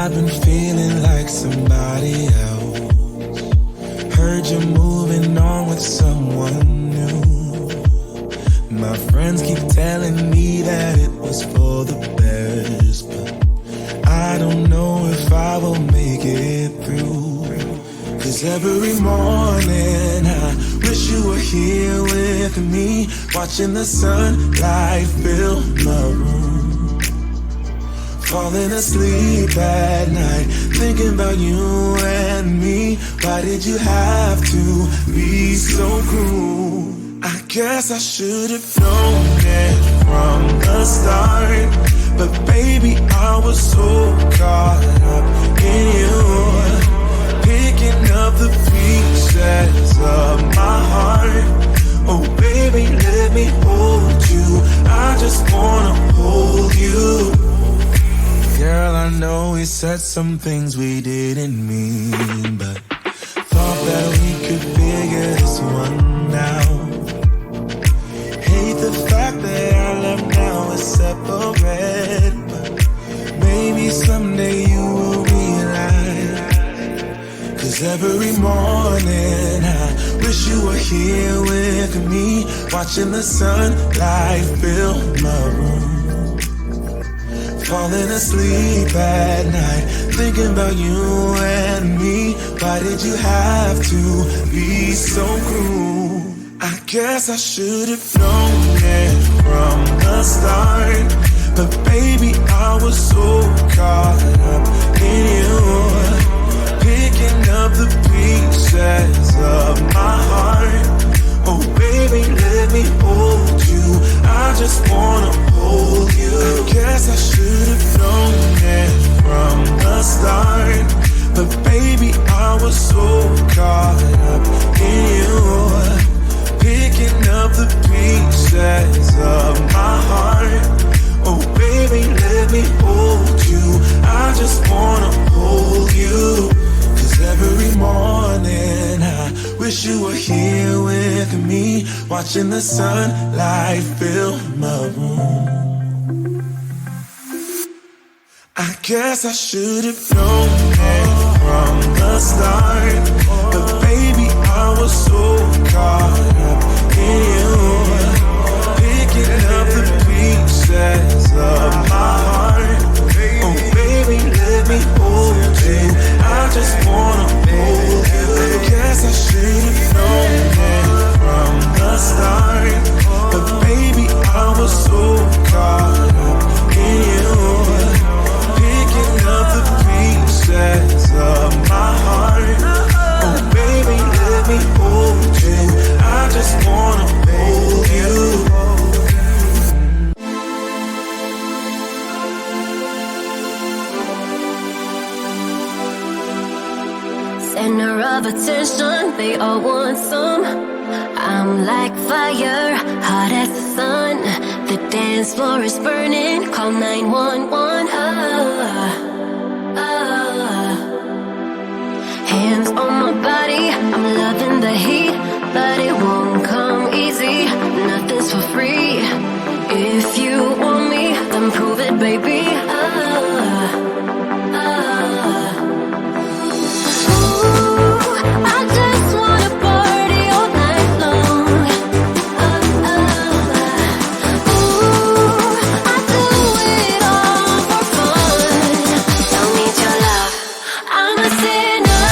I've been feeling like somebody else. Heard you're moving on with someone new. My friends keep telling me that it was for the best, but I don't know if I will make it through. 'Cause every morning I wish you were here with me, watching the sunlight fill my room, falling asleep at night, thinking about you and me. Why did you have to be so cruel? I guess I should have known it from the start, but baby, I was so caught up in you, picking up the pieces of my heart. Oh baby, let me hold you, I just wanna hold you. Girl, I know we said some things we didn't mean, but thought that we could figure this one out. Hate the fact that our love now is separate, but maybe someday you will realize. 'Cause every morning I wish you were here with me, watching the sunlight fill my room, falling asleep at night, thinking about you and me. Why did you have to be so cruel? I guess I should have known it from the start, but baby, I was so caught up in you, picking up the pieces of my heart. Oh baby, let me hold you, I just wanna hold you. I guess I should have known it from the start, but baby, I was so caught up in you, picking up the pieces of my heart. Oh baby, let me hold you, I just wanna hold you. 'Cause every morning I wish you were here with me, watching the sunlight fill my room. I guess I should have known it from the start, but baby, I was so caught up in you, picking up the pieces of my heart. Oh baby, let me hold you, I just wanna hold you. I guess I should have known it from the start, but baby, I was so caught up in you, picking up the pieces of my heart. Oh baby, let me hold you, I just wanna hold you. Center of attention, they all want some. I'm like fire, hot as the sun. The dance floor is burning, call 911. Hands on my body, I'm loving the heat, but it won't come easy, nothing's for free. If you want me, then prove it, baby. I just wanna party all night long. I do it all for fun. Don't need your love, I'm a sinner.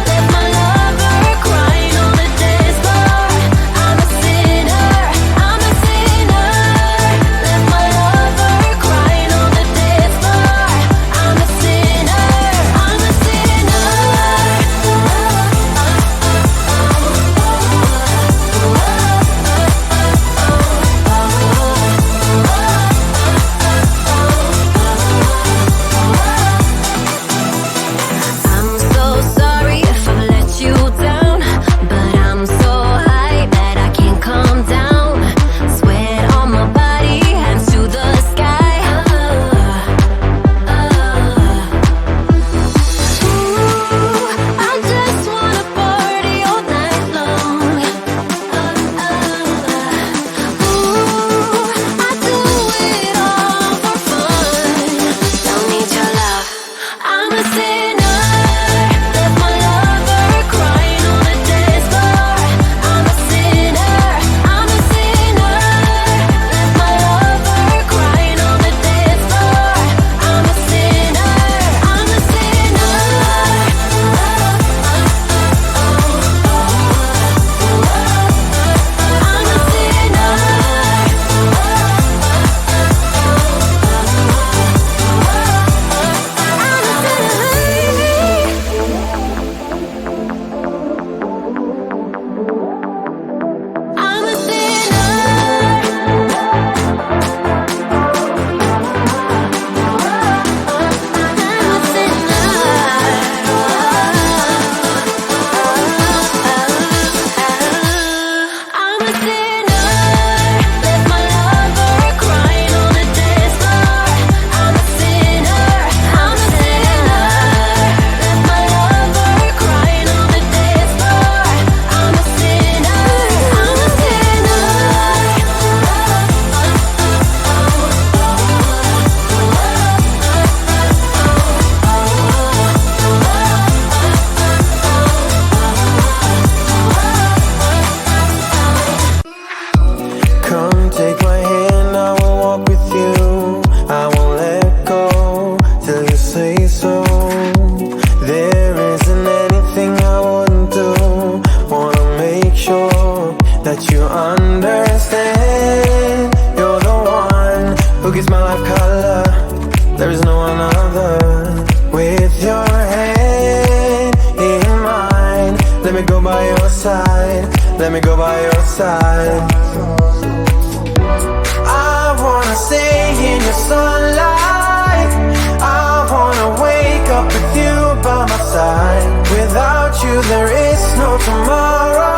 Left my lover by your side. Let me go by your side. I wanna stay in your sunlight. I wanna wake up with you by my side. Without you there is no tomorrow.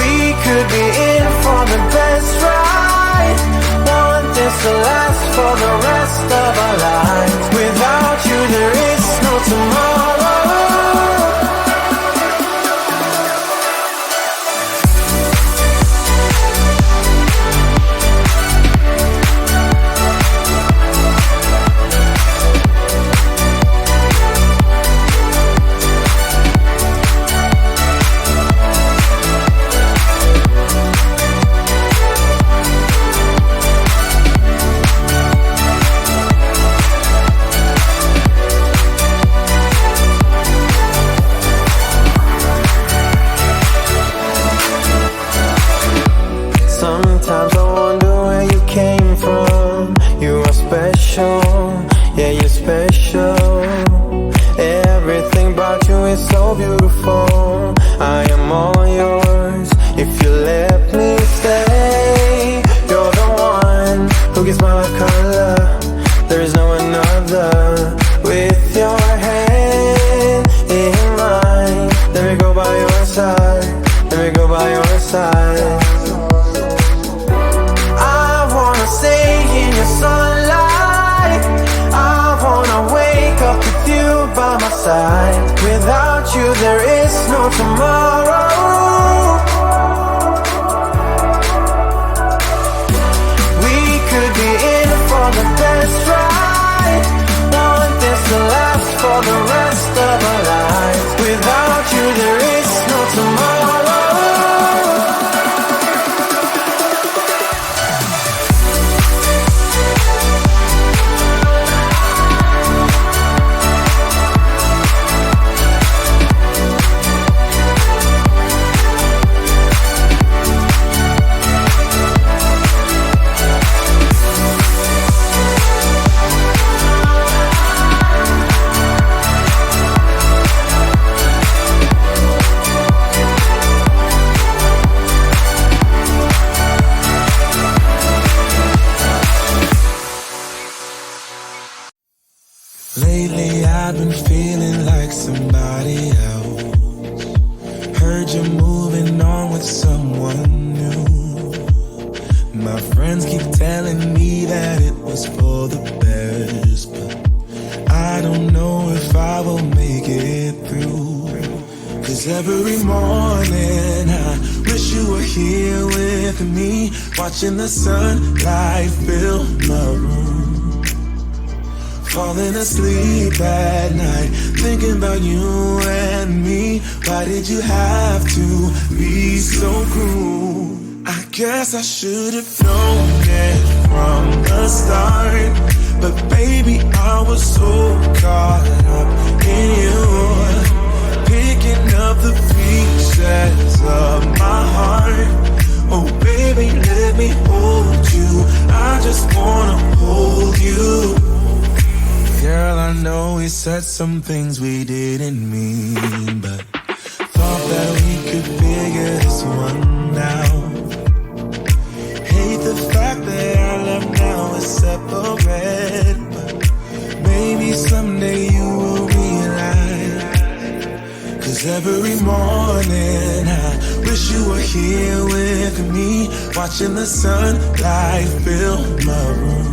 We could be in for the best ride. Want this to last for the rest of our lives. Without you there is no tomorrow. Sometimes I wonder where you came from. You are special, yeah, you're special. Everything about you is so beautiful. I am all yours if you let me stay. You're the one who gives my life color. There is no another. With your hand in mine, let me go by your side. Let me go by your side. Stay in your sunlight. I wanna wake up with you by my side. Without you there is no tomorrow. We could be in for the best ride. Want this to last for the rest of our lives. Without you there is no tomorrow. Lately I've been feeling like somebody else. Heard you're moving on with someone new. My friends keep telling me that it was for the best, but I don't know if I will make it through. 'Cause every morning I wish you were here with me, watching the sunlight fill my room. Falling asleep at night, thinking about you and me. Why did you have to be so cruel? I guess I should have known it from the start, but baby, I was so caught up in you, picking up the pieces of my heart. Oh baby, let me hold you. I just wanna hold you. Girl, I know we said some things we didn't mean, but thought that we could figure this one out. Hate the fact that our love now is separate, but maybe someday you will realize. 'Cause every morning I wish you were here with me, watching the sunlight fill my room.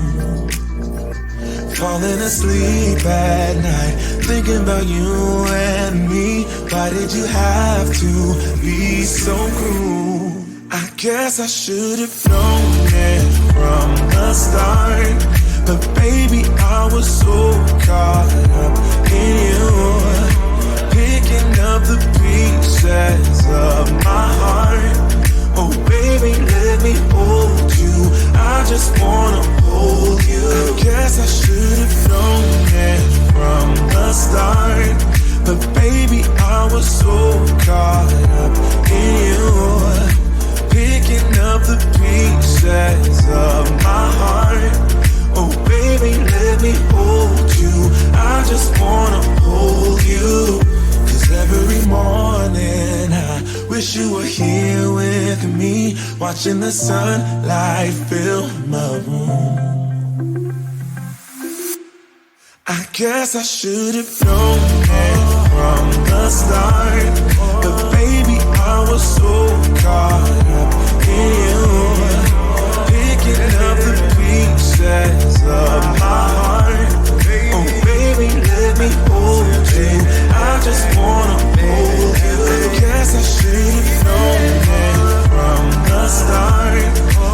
Falling asleep at night, thinking about you and me. Why did you have to be so cruel? I guess I should have known it from the start, but baby, I was so caught up in you, picking up the pieces of my heart. Oh baby, let me hold you. I just wanna hold you. I guess I should have known it from the start, but baby, I was so caught up in you, picking up the pieces of my heart. Oh baby, let me hold you. I just want watching the sunlight fill my room. I guess I should have known it from the start, but baby, I was so caught up in you, picking up the pieces of my heart. Oh baby, let me hold you, I just wanna hold you. Guess I should have known it from the start,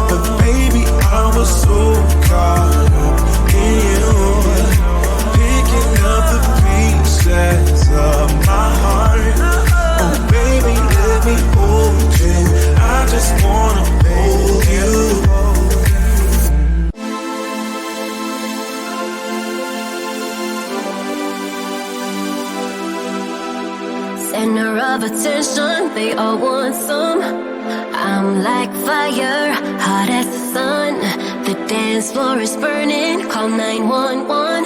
but baby, I was so caught up in you, picking up the pieces of my heart. Oh baby, let me hold you, I just wanna hold you. Center of attention, they all want some. I'm like fire, hot as the sun. The dance floor is burning, call 911.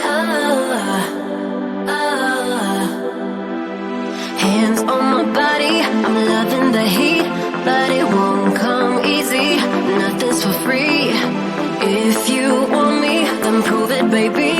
Hands on my body, I'm loving the heat, but it won't come easy, nothing's for free. If you want me, then prove it, baby.